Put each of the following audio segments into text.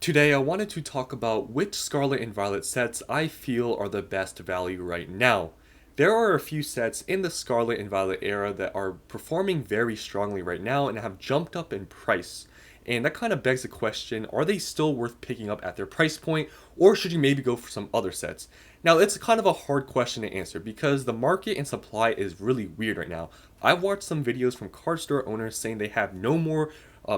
Today I wanted to talk about which Scarlet and Violet sets I feel are the best value right now. There are a few sets in the Scarlet and Violet era that are performing very strongly right now and have jumped up in price. And that kind of begs the question, are they still worth picking up at their price point, or should you maybe go for some other sets? Now, it's kind of a hard question to answer because the market and supply is really weird right now. I've watched some videos from card store owners saying they have no more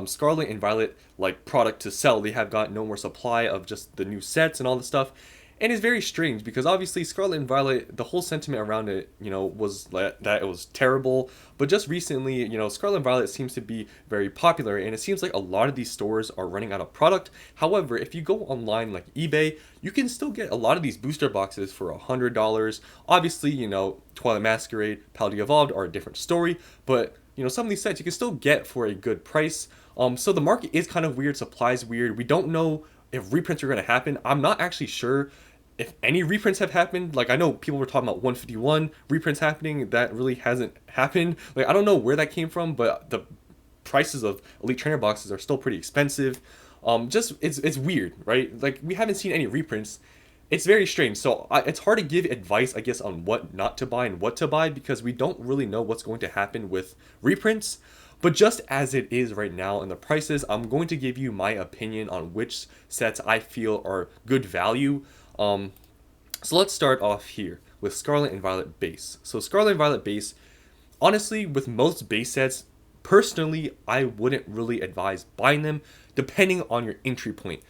Scarlet and Violet like product to sell. They have got no more supply of just the new sets and all this stuff. And it's very strange because obviously Scarlet and Violet, the whole sentiment around it, was that it was terrible. But just recently, Scarlet and Violet seems to be very popular, and it seems like a lot of these stores are running out of product. However, if you go online like eBay, you can still get a lot of these booster boxes for $100. Obviously, Twilight Masquerade, Paladin Evolved are a different story, but some of these sets you can still get for a good price. So the market is kind of weird, supply's weird. We don't know if reprints are going to happen. I'm not actually sure if any reprints have happened. Like, I know people were talking about 151 reprints happening. That really hasn't happened. Like, I don't know where that came from, but the prices of Elite Trainer boxes are still pretty expensive. Just it's weird, right? Like, we haven't seen any reprints. It's very strange. So it's hard to give advice, I guess, on what not to buy and what to buy because we don't really know what's going to happen with reprints. But just as it is right now in the prices, I'm going to give you my opinion on which sets I feel are good value. So let's start off here with Scarlet and Violet base. So Scarlet and Violet base, honestly, with most base sets, personally, I wouldn't really advise buying them depending on your entry point.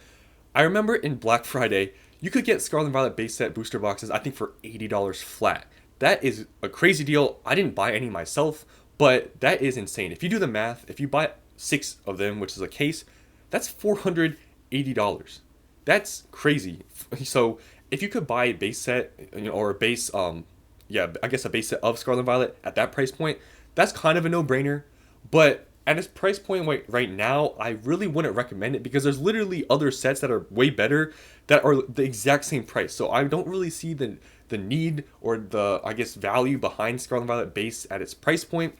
I remember in Black Friday, you could get Scarlet and Violet base set booster boxes, I think, for $80 flat. That is a crazy deal. I didn't buy any myself, but that is insane. If you do the math, if you buy 6 of them, which is a case, that's $480. That's crazy. So if you could buy a base set, or a base, I guess a base set of Scarlet and Violet at that price point, that's kind of a no-brainer. But at its price point right now, I really wouldn't recommend it because there's literally other sets that are way better that are the exact same price. So I don't really see the need or the, I guess, value behind Scarlet and Violet base at its price point.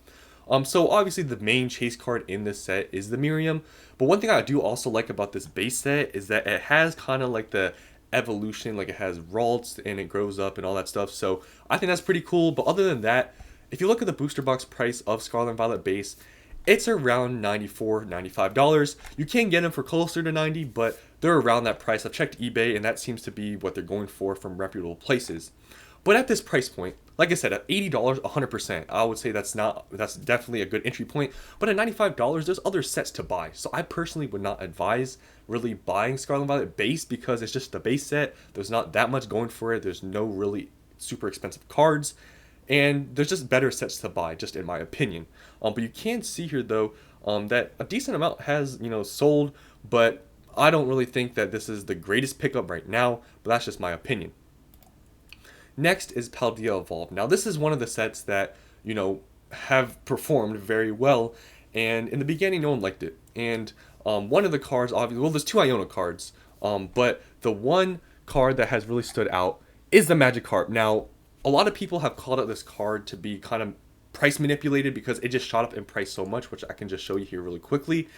So obviously the main chase card in this set is the Miriam. But one thing I do also like about this base set is that it has kind of like the evolution, like it has ralts and it grows up and all that stuff. So I think that's pretty cool. But other than that, if you look at the booster box price of Scarlet and Violet base, it's around $94, $95. You can get them for closer to $90, but they're around that price. I've checked eBay, and that seems to be what they're going for from reputable places. But at this price point, like I said, at $80, 100%, I would say that's definitely a good entry point. But at $95, there's other sets to buy. So I personally would not advise really buying Scarlet and Violet base because it's just the base set. There's not that much going for it. There's no really super expensive cards. And there's just better sets to buy, just in my opinion. But you can see here, though, that a decent amount has, sold. But I don't really think that this is the greatest pickup right now. But that's just my opinion. Next is Paldea Evolved. Now, this is one of the sets that, have performed very well. And in the beginning, no one liked it. And one of the cards, obviously, well, there's 2 Iona cards. But the one card that has really stood out is the Magikarp. Now, a lot of people have called out this card to be kind of price manipulated because it just shot up in price so much, which I can just show you here really quickly.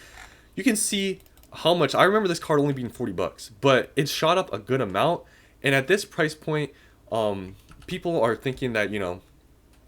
You can see how much. I remember this card only being $40, but it shot up a good amount. And at this price point, people are thinking that,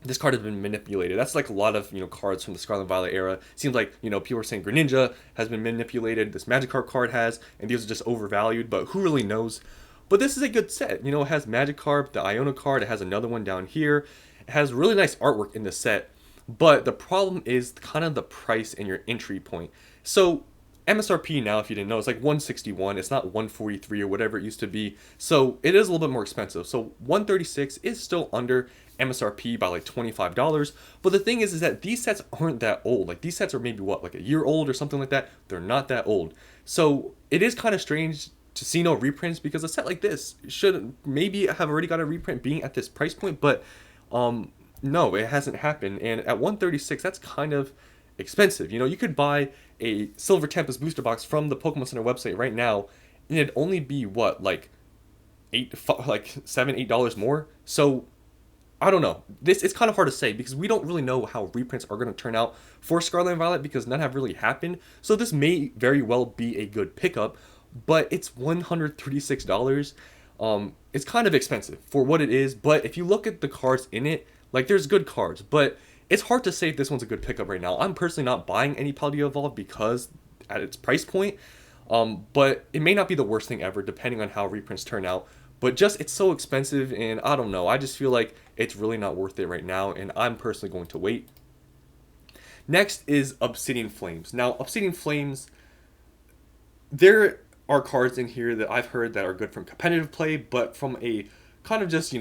this card has been manipulated. That's like a lot of, cards from the Scarlet and Violet era. It seems like, people are saying Greninja has been manipulated, this Magikarp card has, and these are just overvalued, but who really knows? But this is a good set. It has Magikarp, the Iona card. It has another one down here. It has really nice artwork in the set. But the problem is kind of the price and your entry point. So MSRP now, if you didn't know, it's like $161. It's not $143 or whatever it used to be. So it is a little bit more expensive. So $136 is still under MSRP by like $25. But the thing is that these sets aren't that old. Like, these sets are maybe like a year old or something like that. They're not that old. So it is kind of strange to see no reprints because a set like this should maybe have already got a reprint being at this price point, but no, it hasn't happened. And at $136, that's kind of expensive. You could buy a Silver Tempest booster box from the Pokemon Center website right now, and it'd only be what, like $7-8 more. So I don't know. It's kind of hard to say because we don't really know how reprints are going to turn out for Scarlet and Violet because none have really happened. So this may very well be a good pickup. but it's $136. It's kind of expensive for what it is, but if you look at the cards in it, like there's good cards, but it's hard to say if this one's a good pickup right now. I'm personally not buying any Paldea Evolve because at its price point, but it may not be the worst thing ever depending on how reprints turn out. But just it's so expensive, and I don't know. I just feel like it's really not worth it right now, and I'm personally going to wait. Next is Obsidian Flames. Now, Obsidian Flames, there are cards in here that I've heard that are good from competitive play, but from a kind of just,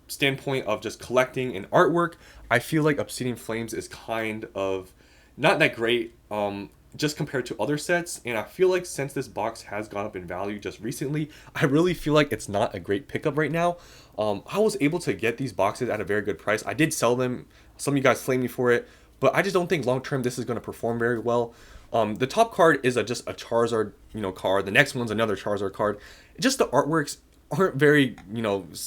standpoint of just collecting and artwork, I feel like Obsidian Flames is kind of not that great, just compared to other sets. And I feel like since this box has gone up in value just recently, I really feel like it's not a great pickup right now. I was able to get these boxes at a very good price. I did sell them. Some of you guys flame me for it, but I just don't think long term this is going to perform very well. The top card is just a Charizard, card. The next one's another Charizard card. Just the artworks aren't very,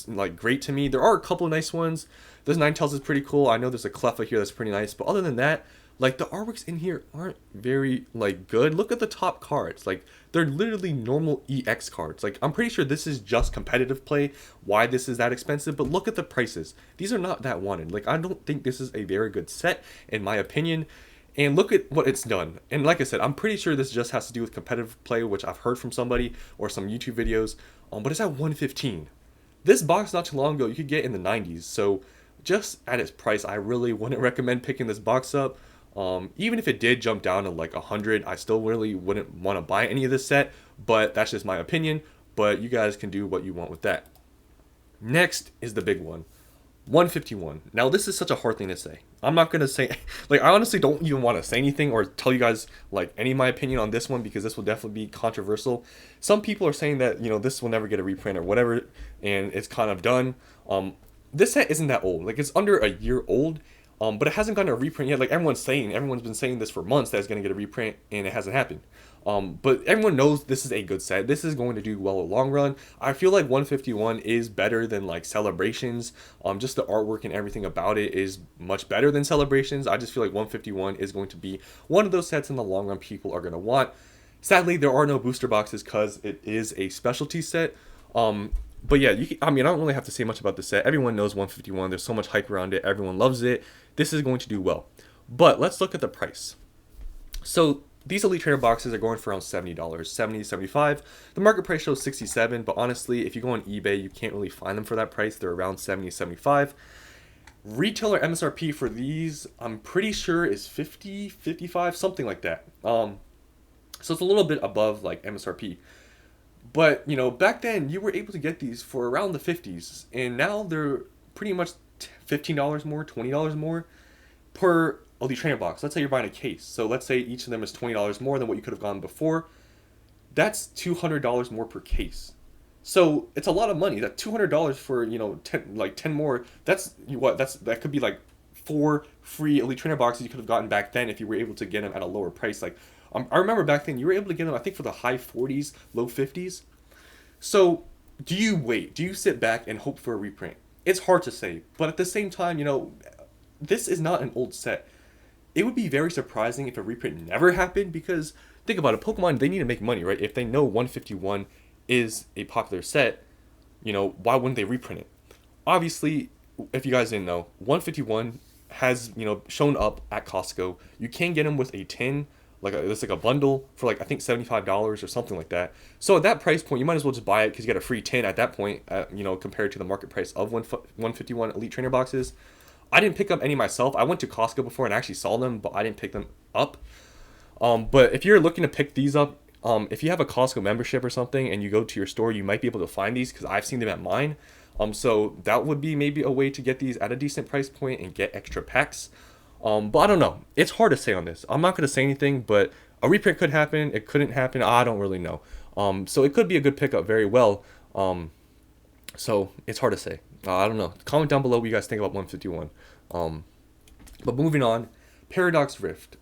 like great to me. There are a couple of nice ones. This Ninetales is pretty cool. I know there's a Cleffa here that's pretty nice, but other than that, like the artworks in here aren't very like good. Look at the top cards. Like they're literally normal EX cards. Like I'm pretty sure this is just competitive play, why this is that expensive, but look at the prices. These are not that wanted. Like I don't think this is a very good set in my opinion. And look at what it's done. And like I said, I'm pretty sure this just has to do with competitive play, which I've heard from somebody or some YouTube videos. But it's at 115. This box not too long ago you could get in the 90s. So just at its price, I really wouldn't recommend picking this box up. Even if it did jump down to like 100, I still really wouldn't want to buy any of this set. But that's just my opinion. But you guys can do what you want with that. Next is the big one. 151. Now this is such a hard thing to say. I'm not gonna say, like I honestly don't even want to say anything or tell you guys like any of my opinion on this one because this will definitely be controversial. Some people are saying that this will never get a reprint or whatever, and it's kind of done. This set isn't that old. Like it's under a year old, but it hasn't gotten a reprint yet. Like everyone's been saying this for months that it's gonna get a reprint, and it hasn't happened. But everyone knows this is a good set. This is going to do well in the long run. I feel like 151 is better than like Celebrations. Just the artwork and everything about it is much better than Celebrations. I just feel like 151 is going to be one of those sets in the long run people are going to want. Sadly, there are no booster boxes because it is a specialty set. But yeah, I don't really have to say much about the set. Everyone knows 151. There's so much hype around it. Everyone loves it. This is going to do well. But let's look at the price. So these Elite Trainer boxes are going for around $70, $70, $75. The market price shows $67, but honestly, if you go on eBay, you can't really find them for that price. They're around $70, $75. Retailer MSRP for these, I'm pretty sure is $50, $55, something like that. So it's a little bit above like MSRP. But, back then you were able to get these for around the 50s, and now they're pretty much $15 more, $20 more per Elite Trainer box. Let's say you're buying a case. So let's say each of them is $20 more than what you could have gone before. That's $200 more per case. So it's a lot of money. That $200 for 10 more. That could be like 4 free Elite Trainer boxes you could have gotten back then if you were able to get them at a lower price. Like I remember back then you were able to get them I think for the high 40s, low 50s. So do you wait? Do you sit back and hope for a reprint? It's hard to say, but at the same time, this is not an old set. It would be very surprising if a reprint never happened because think about it, Pokemon, they need to make money, right? If they know 151 is a popular set, why wouldn't they reprint it? Obviously, if you guys didn't know, 151 has, shown up at Costco. You can get them with a tin, it's like a bundle for I think $75 or something like that. So at that price point, you might as well just buy it because you get a free tin at that point, compared to the market price of 151 Elite Trainer boxes. I didn't pick up any myself. I went to Costco before and actually saw them, but I didn't pick them up. But if you're looking to pick these up, if you have a Costco membership or something and you go to your store, you might be able to find these because I've seen them at mine. So that would be maybe a way to get these at a decent price point and get extra packs. But I don't know. It's hard to say on this. I'm not going to say anything, but a reprint could happen. It couldn't happen. I don't really know. So it could be a good pickup very well. So it's hard to say. I don't know. Comment down below what you guys think about 151. But moving on, Paradox Rift.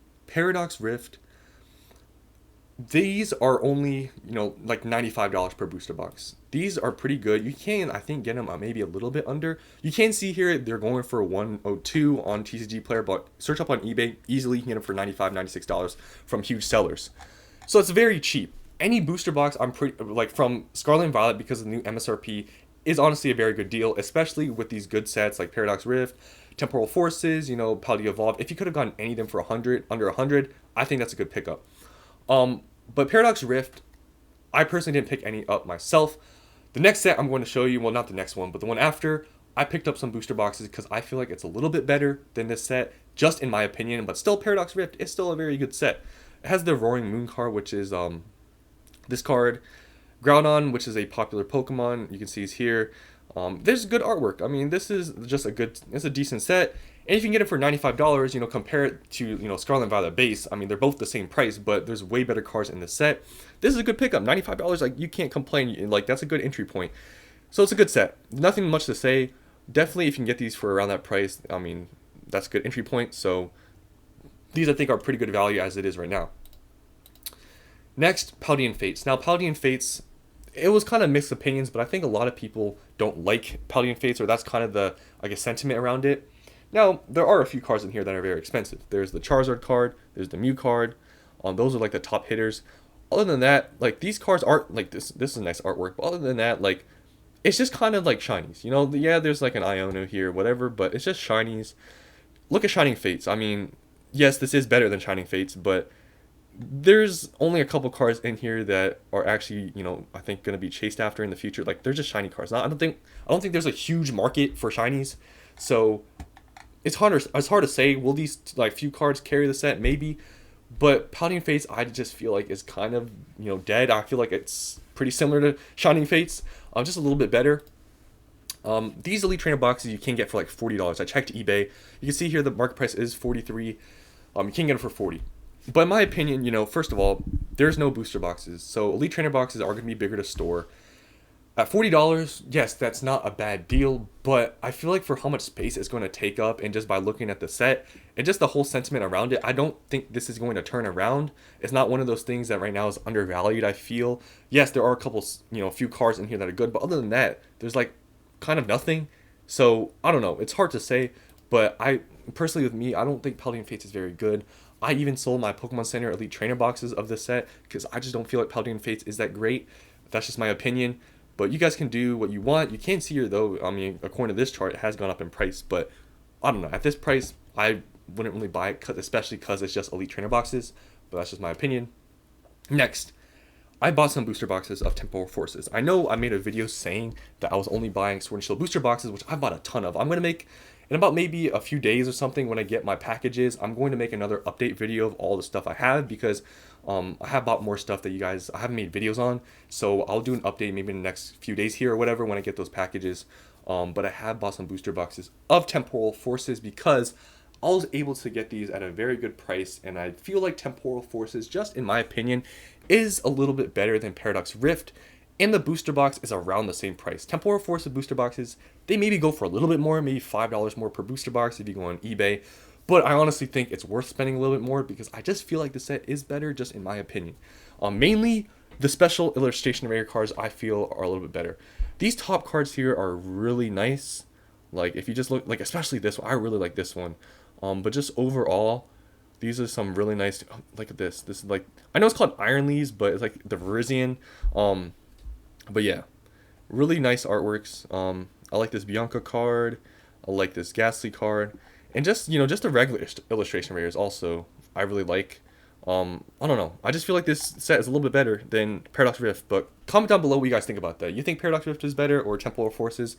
These are only, like $95 per booster box. These are pretty good. You can, I think, get them maybe a little bit under. You can see here they're going for 102 on TCG Player, but search up on eBay. Easily you can get them for $95, $96 from huge sellers. So it's very cheap. any booster box I'm pretty like from Scarlet and Violet because of the new MSRP is honestly a very good deal, especially with these good sets like Paradox Rift, Temporal Forces, Paladin Evolved. If you could have gotten any of them for 100, under 100, I think that's a good pickup. But Paradox Rift, I personally didn't pick any up myself. The next set I'm going to show you, well, not the next one, but the one after, I picked up some booster boxes because I feel like it's a little bit better than this set, just in my opinion. But still, Paradox Rift is still a very good set. It has the Roaring Moon card, which is this card. Groudon, which is a popular Pokemon, you can see is here. There's good artwork. I mean, this is just it's a decent set. And if you can get it for $95, compare it to, Scarlet and Violet base. I mean, they're both the same price, but there's way better cards in this set. This is a good pickup. $95, like, you can't complain. Like, that's a good entry point. So it's a good set. Nothing much to say. Definitely, if you can get these for around that price, I mean, that's a good entry point. So these, I think, are pretty good value as it is right now. Next, Paladin Fates. Now, Paladin Fates, it was kind of mixed opinions, but I think a lot of people don't like Paladin Fates, or that's kind of the, I guess, sentiment around it. Now, there are a few cards in here that are very expensive. There's the Charizard card, there's the Mew card. Those are like the top hitters. Other than that, like, these cards aren't like this is nice artwork, but other than that, like, it's just kind of like shinies. Yeah, there's like an Iono here, whatever, but it's just shinies. Look at Shining Fates. I mean, yes, this is better than Shining Fates, but there's only a couple cards in here that are actually, I think going to be chased after in the future. Like, they're just shiny cards. I don't think there's a huge market for shinies. So it's hard to say, will these like few cards carry the set? Maybe. But Paladin Fates, I just feel like is kind of, dead. I feel like it's pretty similar to Shining Fates, just a little bit better. These Elite Trainer boxes you can get for like $40. I checked eBay. You can see here the market price is $43. You can get them for $40. But in my opinion, first of all, there's no booster boxes. So Elite Trainer boxes are going to be bigger to store. At $40, yes, that's not a bad deal, but I feel like for how much space it's going to take up, and just by looking at the set and just the whole sentiment around it, I don't think this is going to turn around. It's not one of those things that right now is undervalued, I feel. Yes, there are a couple, few cards in here that are good, but other than that, there's like kind of nothing. So I don't know, it's hard to say, but I personally, with me, I don't think Paladin Fates is very good. I even sold my Pokemon Center Elite Trainer boxes of this set because I just don't feel like Paladin Fates is that great. That's just my opinion. But you guys can do what you want. You can see here, though, I mean, according to this chart, it has gone up in price. But I don't know. At this price, I wouldn't really buy it, especially because it's just Elite Trainer boxes. But that's just my opinion. Next, I bought some booster boxes of Temporal Forces. I know I made a video saying that I was only buying Sword and Shield booster boxes, which I bought a ton of. I'm going to make, in about maybe a few days or something when I get my packages, I'm going to make another update video of all the stuff I have because I have bought more stuff that I haven't made videos on. So I'll do an update maybe in the next few days here or whatever when I get those packages. But I have bought some booster boxes of Temporal Forces because I was able to get these at a very good price, and I feel like Temporal Forces, just in my opinion, is a little bit better than Paradox Rift, and the booster box is around the same price. Temporal Forces booster boxes, they maybe go for a little bit more, maybe $5 more per booster box if you go on eBay, but I honestly think it's worth spending a little bit more because I just feel like the set is better, just in my opinion. Mainly, the special illustration rare cards I feel are a little bit better. These top cards here are really nice. Like, if you just look, like, especially this one, I really like this one. But just overall, these are some really nice, look at this. This is like, I know it's called Iron Leaves, but it's like the Verizian. But yeah, really nice artworks. I like this Bianca card. I like this Ghastly card. And just, just the regular illustration rares also, I really like. I don't know. I just feel like this set is a little bit better than Paradox Rift. But comment down below what you guys think about that. You think Paradox Rift is better or Temporal Forces?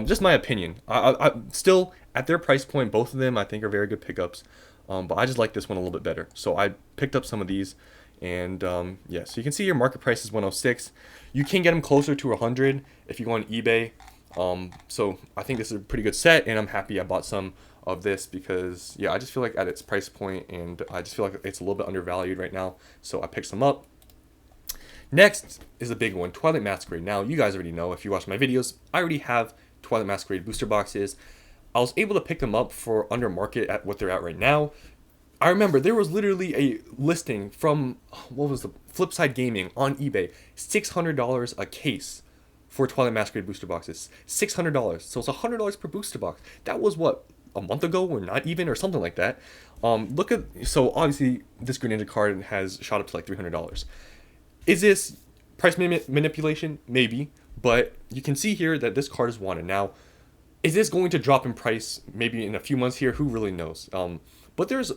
Just my opinion. I still, at their price point, both of them I think are very good pickups. But I just like this one a little bit better. So I picked up some of these. And yeah, so you can see your market price is 106. You can get them closer to 100 if you go on eBay. So I think this is a pretty good set, and I'm happy I bought some of this because, yeah, I just feel like at its price point, and I just feel like it's a little bit undervalued right now. So I picked some up. Next is a big one, Twilight Masquerade. Now, you guys already know, if you watch my videos, I already have Twilight Masquerade booster boxes. I was able to pick them up for under market at what they're at right now. I remember there was literally a listing from, what was the Flipside Gaming on eBay, $600 a case for Twilight Masquerade booster boxes. $600. So it's $100 per booster box. That was what, a month ago, or not even, or something like that. So obviously this Greninja card has shot up to like $300. Is this price manipulation? Maybe, but you can see here that this card is wanted. Now, is this going to drop in price maybe in a few months here? Who really knows? But there's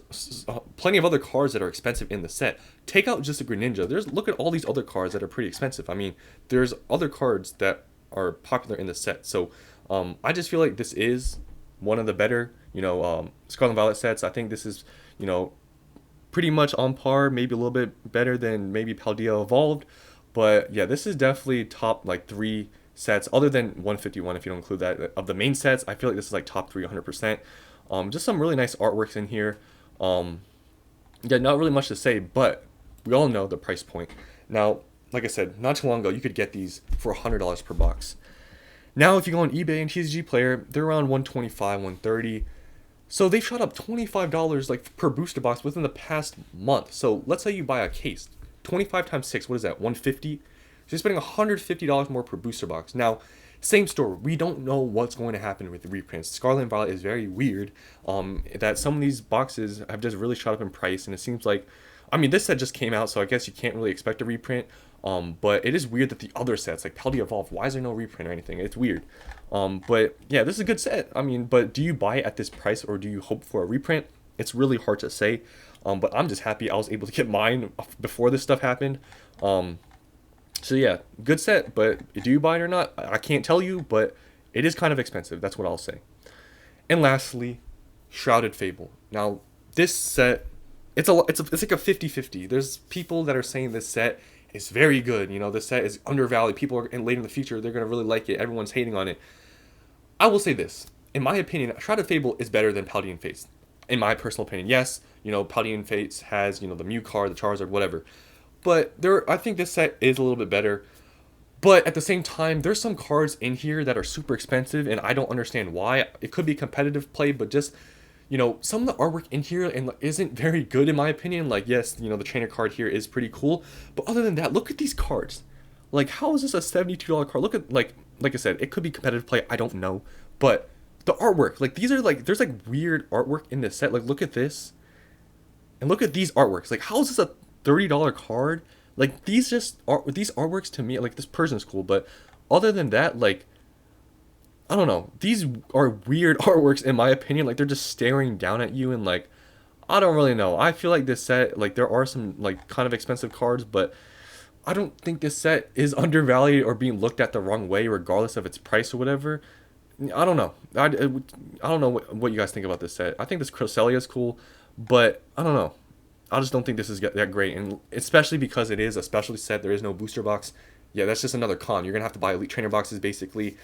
plenty of other cards that are expensive in the set. Take out just a Greninja. Look at all these other cards that are pretty expensive. I mean, there's other cards that are popular in the set. So I just feel like this is one of the better, Scarlet and Violet sets. I think this is, pretty much on par, maybe a little bit better than maybe Paldea Evolved. But yeah, this is definitely top like 3 sets, other than 151 if you don't include that. Of the main sets, I feel like this is like top 3 100%. Just some really nice artworks in here. Yeah, not really much to say, but we all know the price point. Now, like I said, not too long ago, you could get these for $100 per box. Now, if you go on eBay and TCG Player, they're around 125, 130. So they've shot up $25 like per booster box within the past month. So let's say you buy a case, 25 times 6, what is that? 150. So you're spending $150 more per booster box. Now, same story. We don't know what's going to happen with the reprints. Scarlet and Violet is very weird. That some of these boxes have just really shot up in price, and it seems like, I mean, this set just came out, so I guess you can't really expect a reprint. But it is weird that the other sets, like Paldea Evolved, why is there no reprint or anything? It's weird. But yeah, this is a good set. I mean, but do you buy it at this price or do you hope for a reprint? It's really hard to say. But I'm just happy I was able to get mine before this stuff happened. So yeah, good set, but do you buy it or not? I can't tell you, but it is kind of expensive. That's what I'll say. And lastly, Shrouded Fable. Now, this set, it's like a 50-50. There's people that are saying this set is very good. This set is undervalued. People are late in the future, they're going to really like it. Everyone's hating on it. I will say this. In my opinion, Shrouded Fable is better than Paldean Fates. In my personal opinion, yes, Paldean Fates has, the Mew card, the Charizard, whatever. But I think this set is a little bit better. But at the same time, there's some cards in here that are super expensive, and I don't understand why. It could be competitive play, but just, some of the artwork in here isn't very good in my opinion. Like, yes, the trainer card here is pretty cool. But other than that, look at these cards. Like, how is this a $72 card? Look at, like I said, it could be competitive play. I don't know. But the artwork, like, these are, like, there's, like, weird artwork in this set. Like, look at this. And look at these artworks. Like, how is this a $30 card? Like, these artworks to me, like, this person's cool, but other than that, like, I don't know, these are weird artworks in my opinion. Like, they're just staring down at you, and like, I don't really know. I feel like this set, like, there are some like kind of expensive cards, but I don't think this set is undervalued or being looked at the wrong way regardless of its price or whatever. I don't know. I don't know what you guys think about this set. I think this Cresselia is cool, but I don't know. I just don't think this is that great, and especially because it is a specialty set. There is no booster box. Yeah, that's just another con. You're gonna have to buy elite trainer boxes basically.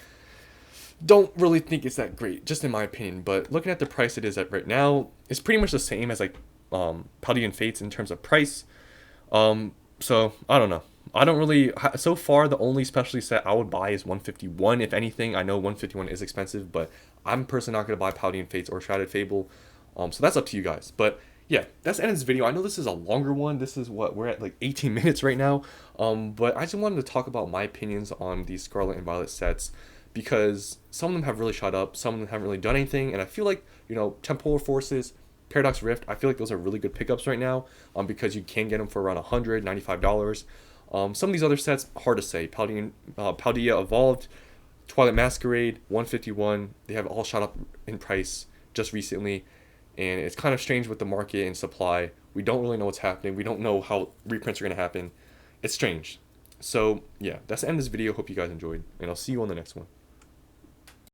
Don't really think it's that great, just in my opinion. But looking at the price it is at right now, it's pretty much the same as like Paldean Fates in terms of price. So I don't know. I don't really. So far, the only specialty set I would buy is 151. If anything, I know 151 is expensive, but I'm personally not gonna buy Paldean Fates or Shrouded Fable. So that's up to you guys. But yeah, that's the end of this video. I know this is a longer one. This is what we're at, like 18 minutes right now. But I just wanted to talk about my opinions on these Scarlet and Violet sets, because some of them have really shot up, some of them haven't really done anything, and I feel like, Temporal Forces, Paradox Rift, I feel like those are really good pickups right now, because you can get them for around $195. Some of these other sets, hard to say. Paldea Evolved, Twilight Masquerade, 151, they have all shot up in price just recently. And it's kind of strange with the market and supply. We don't really know what's happening. We don't know how reprints are going to happen. It's strange. So, yeah, that's the end of this video. Hope you guys enjoyed. And I'll see you on the next one.